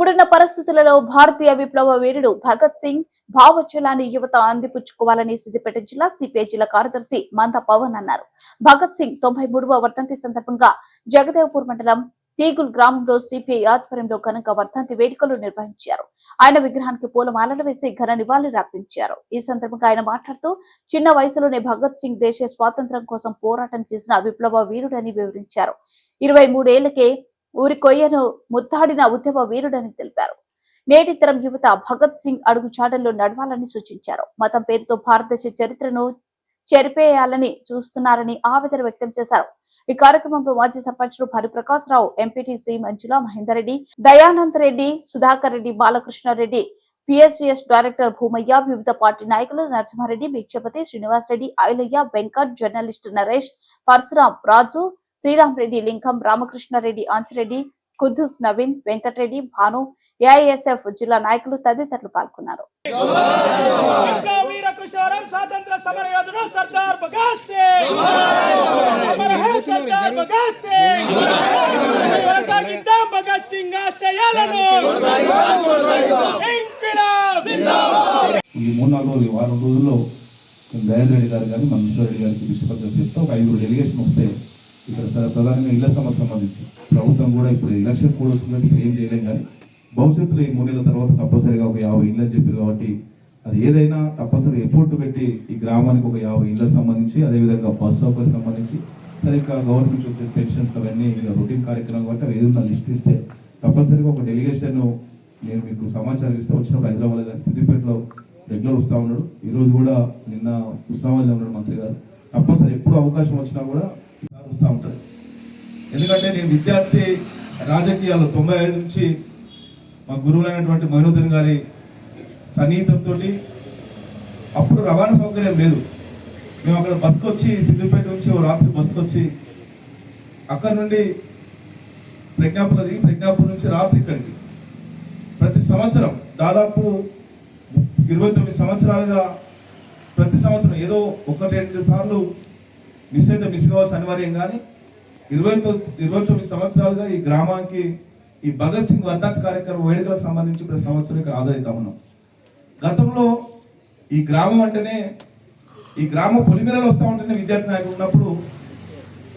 ఇప్పుడున్న పరిస్థితులలో భారతీయ విప్లవ వీరుడు భగత్ సింగ్ భావోజ్వలాన్ని యువత అందిపుచ్చుకోవాలని సిద్దిపేట జిల్లా సిపిఐ జిల్లా కార్యదర్శి మంద పవన్ అన్నారు. భగత్ సింగ్ 93వ వర్ధంతి సందర్భంగా జగదేవ్పూర్ మండలం తీగుల్ గ్రామంలో సిపిఐ ఆధ్వర్యంలో ఘనంగా వర్ధంతి వేడుకలు నిర్వహించారు. ఆయన విగ్రహానికి పూలమాలలు వేసి ఘన నివాళులర్పించారు. ఈ సందర్భంగా ఆయన మాట్లాడుతూ చిన్న వయసులోనే భగత్ సింగ్ దేశ స్వాతంత్ర్యం కోసం పోరాటం చేసిన విప్లవ వీరుడని వివరించారు. 23 ఏళ్లకే ఊరి కొయ్యను ముద్దాడిన ఉద్యమ వీరుడని తెలిపారు. నేటి తరం యువత భగత్ సింగ్ అడుగుజాడల్లో నడవాలని సూచించారు. మతం పేరుతో భారతదేశ చరిత్రను చెరిపేయాలని చూస్తున్నారని ఆవేదన వ్యక్తం చేశారు. ఈ కార్యక్రమంలో మాజీ సర్పంచ్లు హరిప్రకాశ్ రావు, ఎంపీటీసీ మంజుల, మహేందర్ రెడ్డి, దయానంద్ రెడ్డి, సుధాకర్ రెడ్డి, బాలకృష్ణారెడ్డి, పిఎస్జిఎస్ డైరెక్టర్ భూమయ్య, వివిధ పార్టీ నాయకులు నరసింహారెడ్డి, భిక్షపతి, శ్రీనివాస్ రెడ్డి, ఐలయ్య, వెంకట్, జర్నలిస్ట్ నరేష్, పరశురాం, రాజు, శ్రీరామ్ రెడ్డి, లింగం, రామకృష్ణారెడ్డి, ఆంచిరెడ్డి, కుద్దూస్ నవీన్, వెంకటరెడ్డి, భాను, ఏఐఎస్ఎఫ్ జిల్లా నాయకులు తదితరులు పాల్గొన్నారు. ఈ 3-4 వారం రోజుల్లో దయానంద్ రెడ్డి గారు కానీ మన్సూర్ రెడ్డి గారికి విషయపత్రం చెప్తే ఒక 5 డెలిగేషన్ వస్తే ఇక్కడ ప్రధానంగా ఇళ్ల సమస్య సంబంధించి ప్రభుత్వం కూడా ఇప్పుడు ఎలక్షన్ కూడా వస్తుందని ఇప్పుడు ఏం చేయలేం, కానీ భవిష్యత్తులో ఈ 3 నెలల తర్వాత తప్పనిసరిగా ఒక 50 ఇళ్ళని చెప్పారు. కాబట్టి అది ఏదైనా తప్పనిసరి ఎఫర్ట్ పెట్టి ఈ గ్రామానికి ఒక 50 ఇళ్ళకి సంబంధించి, అదేవిధంగా బస్ సౌకర్యం సంబంధించి సరిగ్గా గవర్నమెంట్ వచ్చే పెన్షన్స్ అవన్నీ రొటీన్ కార్యక్రమం కాబట్టి అవి ఏదైనా లిస్ట్ ఇస్తే తప్పనిసరిగా ఒక డెలిగేషన్ నేను మీకు సమాచారం ఇస్తే వచ్చినప్పుడు హైదరాబాద్ కానీ సిద్దిపేటలో రెగ్యులర్ వస్తూ ఉన్నాడు. ఈరోజు కూడా నిన్న ఉత్సవాల్లో ఉన్నాడు మంత్రి గారు. తప్పనిసరి ఎప్పుడు అవకాశం వచ్చినా కూడా వస్తూ ఉంటాడు. ఎందుకంటే నేను విద్యార్థి రాజకీయాల్లో 95 నుంచి మా గురువులైనటువంటి మొయినుద్దీన్ గారి సన్నిహితంతో అప్పుడు రవాణా సౌకర్యం లేదు. మేము అక్కడ బస్కి వచ్చి సిద్దిపేట నుంచి రాత్రి బస్కి వచ్చి అక్కడ నుండి ప్రజ్ఞాపూర్ దిగి ప్రజ్ఞాపూర్ నుంచి రాత్రి ఇక్కడికి ప్రతి సంవత్సరం దాదాపు 29 సంవత్సరాలుగా ప్రతి సంవత్సరం ఏదో 1-2 సార్లు మిస్ అయితే మిస్ కావాల్సి అనివార్యం, కానీ 29 సంవత్సరాలుగా ఈ గ్రామానికి ఈ భగత్ సింగ్ వర్ధంతి కార్యక్రమం వేడుకలకు సంబంధించి ప్రతి సంవత్సరం ఇక్కడ ఆదరితా ఉన్నాం. గతంలో ఈ గ్రామం అంటేనే ఈ గ్రామం పొలిమేరలో వస్తూ ఉంటేనే విద్యార్థి నాయకులు ఉన్నప్పుడు